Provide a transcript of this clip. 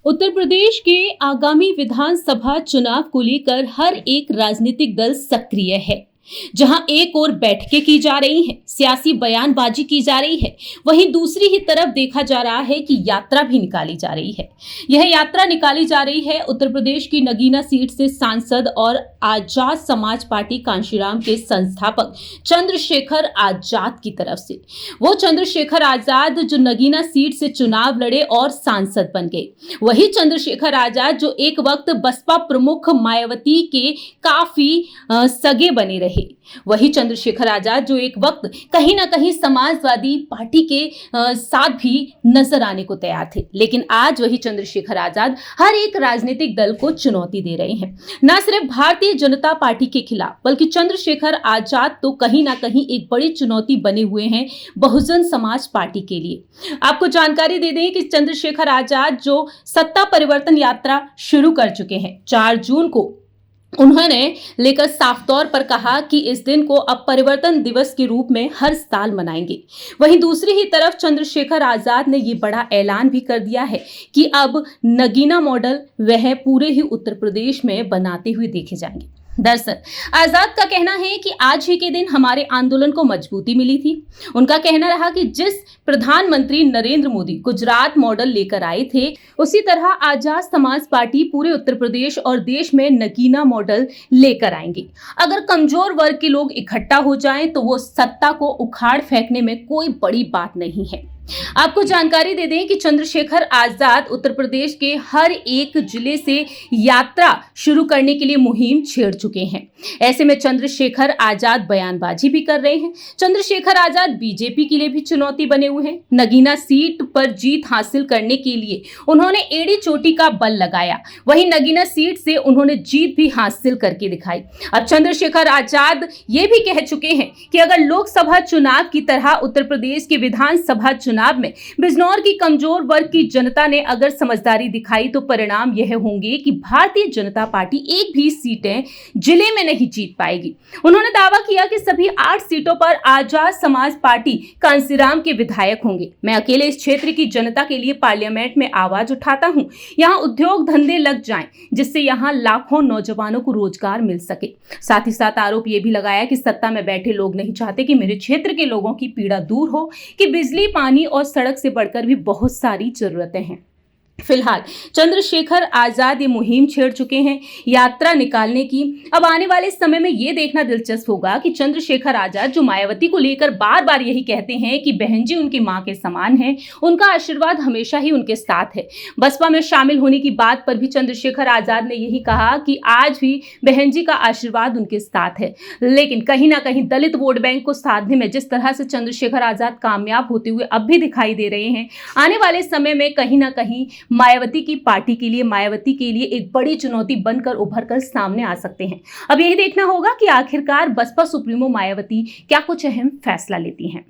उत्तर प्रदेश के आगामी विधानसभा चुनाव को लेकर हर एक राजनीतिक दल सक्रिय है। जहां एक ओर बैठकें की जा रही हैं, सियासी बयानबाजी की जा रही है, वहीं दूसरी ही तरफ देखा जा रहा है कि यात्रा भी निकाली जा रही है। यह यात्रा निकाली जा रही है उत्तर प्रदेश की नगीना सीट से सांसद और आजाद समाज पार्टी कांशीराम के संस्थापक चंद्रशेखर आजाद की तरफ से। वो चंद्रशेखर आजाद जो नगीना सीट से चुनाव लड़े और सांसद बन गए, वही चंद्रशेखर आजाद जो एक वक्त बसपा प्रमुख मायावती के काफी सगे बने रहे, वही चंद्रशेखर आजाद जो एक वक्त कहीं ना कहीं समाजवादी पार्टी के साथ भी नजर आने को तैयार थे। लेकिन आज वही चंद्रशेखर आजाद हर एक राजनीतिक दल को चुनौती दे रहे हैं, न सिर्फ भारतीय जनता पार्टी के खिलाफ, बल्कि चंद्रशेखर आजाद तो कहीं ना कहीं एक बड़ी चुनौती बने हुए हैं बहुजन समाज पार्टी के लिए। आपको जानकारी दे दें कि चंद्रशेखर आजाद जो सत्ता परिवर्तन यात्रा शुरू कर चुके हैं, 4 जून को उन्होंने लेकर साफ तौर पर कहा कि इस दिन को अब परिवर्तन दिवस के रूप में हर साल मनाएंगे। वहीं दूसरी ही तरफ चंद्रशेखर आजाद ने ये बड़ा ऐलान भी कर दिया है कि अब नगीना मॉडल वह पूरे ही उत्तर प्रदेश में बनाते हुए देखे जाएंगे। दरअसल आजाद का कहना है कि आज ही के दिन हमारे आंदोलन को मजबूती मिली थी। उनका कहना रहा कि जिस प्रधानमंत्री नरेंद्र मोदी गुजरात मॉडल लेकर आए थे, उसी तरह आजाद समाज पार्टी पूरे उत्तर प्रदेश और देश में नगीना मॉडल लेकर आएंगे। अगर कमजोर वर्ग के लोग इकट्ठा हो जाएं तो वो सत्ता को उखाड़ फेंकने में कोई बड़ी बात नहीं है। आपको जानकारी दे दें कि चंद्रशेखर आजाद उत्तर प्रदेश के हर एक जिले से यात्रा शुरू करने के लिए मुहिम छेड़ चुके हैं। ऐसे में चंद्रशेखर आजाद बयानबाजी भी कर रहे हैं। चंद्रशेखर आजाद बीजेपी के लिए भी चुनौती बने हुए हैं। नगीना सीट पर जीत हासिल करने के लिए उन्होंने एड़ी चोटी का बल लगाया, वहीं नगीना सीट से उन्होंने जीत भी हासिल करके दिखाई। अब चंद्रशेखर आजाद ये भी कह चुके हैं कि अगर लोकसभा चुनाव की तरह उत्तर प्रदेश के विधानसभा चुनाव में बिजनौर की कमजोर वर्ग की जनता ने अगर समझदारी दिखाई तो परिणाम यह होंगे कि भारतीय जनता पार्टी एक भी सीटें जिले में नहीं जीत पाएगी। उन्होंने दावा किया कि सभी 8 सीटों पर आजाद समाज पार्टी कांशीराम के विधायक होंगे। मैं अकेले इस क्षेत्र की जनता के लिए पार्लियामेंट में आवाज उठाता हूं, यहां उद्योग धंधे लग जाएं, जिससे यहां लाखों नौजवानों को रोजगार मिल सके। साथ ही साथ आरोप यह भी लगाया कि सत्ता में बैठे लोग नहीं चाहते कि मेरे क्षेत्र के लोगों की पीड़ा दूर हो, कि बिजली, पानी और सड़क से बढ़कर भी बहुत सारी जरूरतें हैं। फिलहाल चंद्रशेखर आजाद ये मुहिम छेड़ चुके हैं यात्रा निकालने की। अब आने वाले समय में ये देखना दिलचस्प होगा कि चंद्रशेखर आजाद जो मायावती को लेकर बार बार यही कहते हैं कि बहन जी उनकी मां के समान हैं, उनका आशीर्वाद हमेशा ही उनके साथ है। बसपा में शामिल होने की बात पर भी चंद्रशेखर आजाद ने यही कहा कि आज भी बहन जी का आशीर्वाद उनके साथ है। लेकिन कहीं ना कहीं दलित वोट बैंक को साधने में जिस तरह से चंद्रशेखर आजाद कामयाब होते हुए अब भी दिखाई दे रहे हैं, आने वाले समय में कहीं ना कहीं मायावती की पार्टी के लिए, मायावती के लिए एक बड़ी चुनौती बनकर उभर कर सामने आ सकते हैं। अब यही देखना होगा कि आखिरकार बसपा सुप्रीमो मायावती क्या कुछ अहम फैसला लेती हैं।